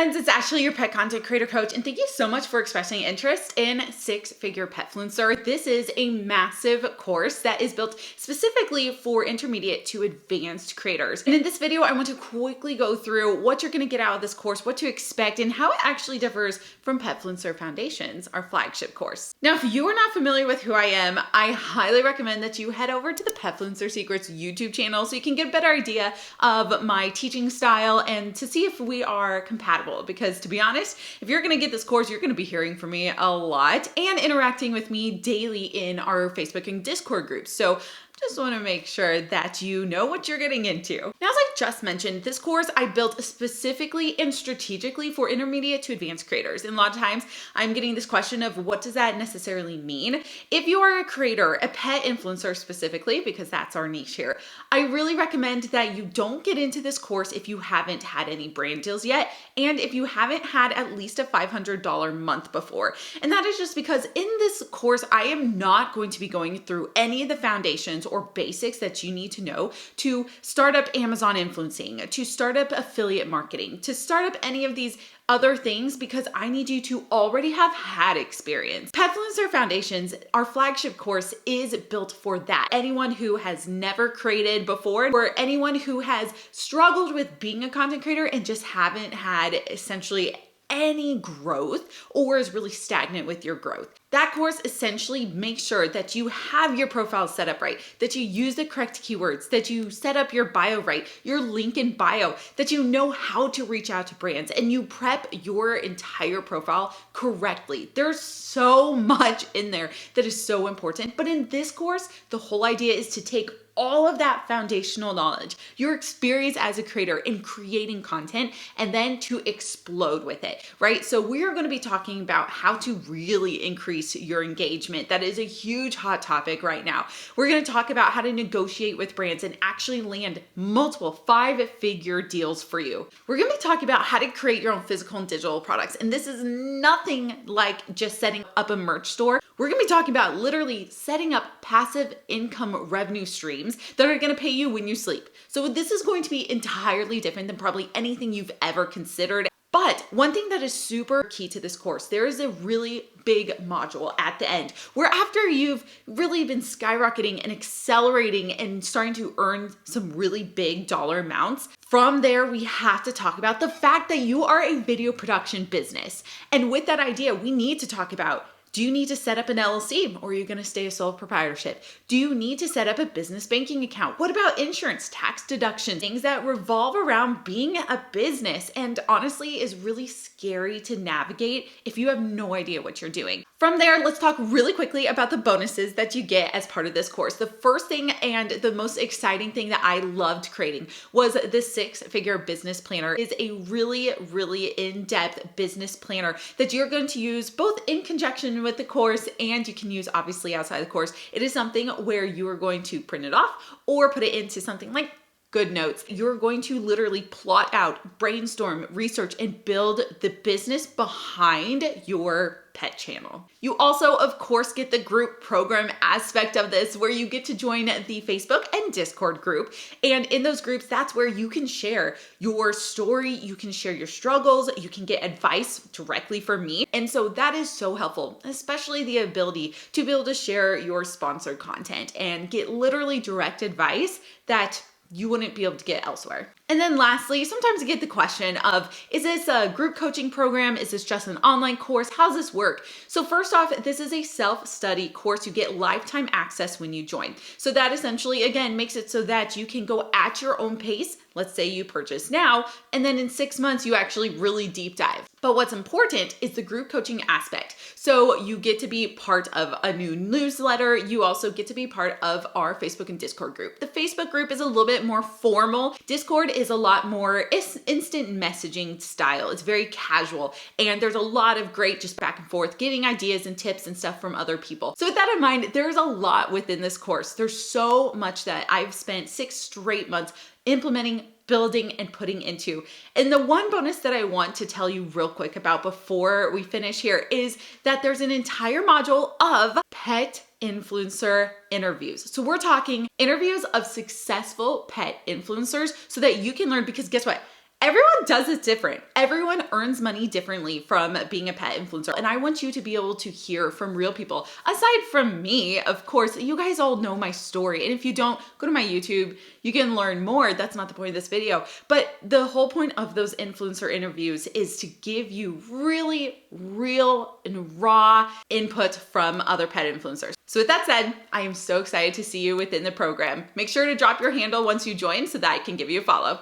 friends, it's Ashley, your pet content creator coach, and thank you so much for expressing interest in Six-Figure Petfluencer. This is a massive course that is built specifically for intermediate to advanced creators. And in this video, I want to quickly go through what you're going to get out of this course, what to expect, and how it actually differs from Petfluencer Foundations, our flagship course. Now, if you are not familiar with who I am, I highly recommend that you head over to the Petfluencer Secrets YouTube channel so you can get a better idea of my teaching style and to see if we are compatible, because to be honest, if you're going to get this course, you're going to be hearing from me a lot and interacting with me daily in our Facebook and Discord groups. So just want to make sure that you know what you're getting into. Now, as I just mentioned, this course I built specifically and strategically for intermediate to advanced creators. And a lot of times I'm getting this question of what does that necessarily mean? If you are a creator, a pet influencer specifically, because that's our niche here, I really recommend that you don't get into this course if you haven't had any brand deals yet, and if you haven't had at least a $500 month before. And that is just because in this course, I am not going to be going through any of the foundations or basics that you need to know to start up Amazon influencing, to start up affiliate marketing, to start up any of these other things, because I need you to already have had experience. Petfluencer Foundations, our flagship course, is built for that. Anyone who has never created before, or anyone who has struggled with being a content creator and just haven't had essentially any growth or is really stagnant with your growth. That course essentially makes sure that you have your profile set up right, that you use the correct keywords, that you set up your bio right, your link in bio, that you know how to reach out to brands, and you prep your entire profile correctly. There's so much in there that is so important. But in this course, the whole idea is to take all of that foundational knowledge, your experience as a creator in creating content, and then to explode with it, right? So we are going to be talking about how to really increase your engagement. That is a huge hot topic right now. We're going to talk about how to negotiate with brands and actually land multiple 5-figure deals for you. We're going to be talking about how to create your own physical and digital products. And this is nothing like just setting up a merch store. We're going to be talking about literally setting up passive income revenue streams that are going to pay you when you sleep. So this is going to be entirely different than probably anything you've ever considered. But one thing that is super key to this course, there is a really big module at the end where after you've really been skyrocketing and accelerating and starting to earn some really big dollar amounts, from there, we have to talk about the fact that you are a video production business. And with that idea, we need to talk about, do you need to set up an LLC, or are you going to stay a sole proprietorship? Do you need to set up a business banking account? What about insurance, tax deductions, things that revolve around being a business and honestly is really scary to navigate if you have no idea what you're doing. From there, let's talk really quickly about the bonuses that you get as part of this course. The first thing and the most exciting thing that I loved creating was the Six-Figure Business Planner. It is a really, really in-depth business planner that you're going to use both in conjunction with the course, and you can use obviously outside the course. It is something where you are going to print it off or put it into something like GoodNotes. You're going to literally plot out, brainstorm, research, and build the business behind your pet channel. You also, of course, get the group program aspect of this, where you get to join the Facebook and Discord group. And in those groups, that's where you can share your story, you can share your struggles, you can get advice directly from me. And so that is so helpful, especially the ability to be able to share your sponsored content and get literally direct advice that you wouldn't be able to get elsewhere. And then lastly, sometimes I get the question of, is this a group coaching program? Is this just an online course? How does this work? So first off, this is a self-study course. You get lifetime access when you join. So that essentially, again, makes it so that you can go at your own pace. Let's say you purchase now, and then in 6 months, you actually really deep dive. But what's important is the group coaching aspect. So you get to be part of a new newsletter. You also get to be part of our Facebook and Discord group. The Facebook group is a little bit more formal. Discord is a lot more instant messaging style. It's very casual, and there's a lot of great just back and forth, getting ideas and tips and stuff from other people. So with that in mind, there's a lot within this course. There's so much that I've spent 6 straight months implementing, building, and putting into. And the one bonus that I want to tell you real quick about before we finish here is that there's an entire module of pet influencer interviews. So we're talking interviews of successful pet influencers so that you can learn, because guess what? Everyone does it different. Everyone earns money differently from being a pet influencer. And I want you to be able to hear from real people. Aside from me, of course, you guys all know my story. And if you don't, go to my YouTube. You can learn more. That's not the point of this video. But the whole point of those influencer interviews is to give you really real and raw input from other pet influencers. So with that said, I am so excited to see you within the program. Make sure to drop your handle once you join so that I can give you a follow.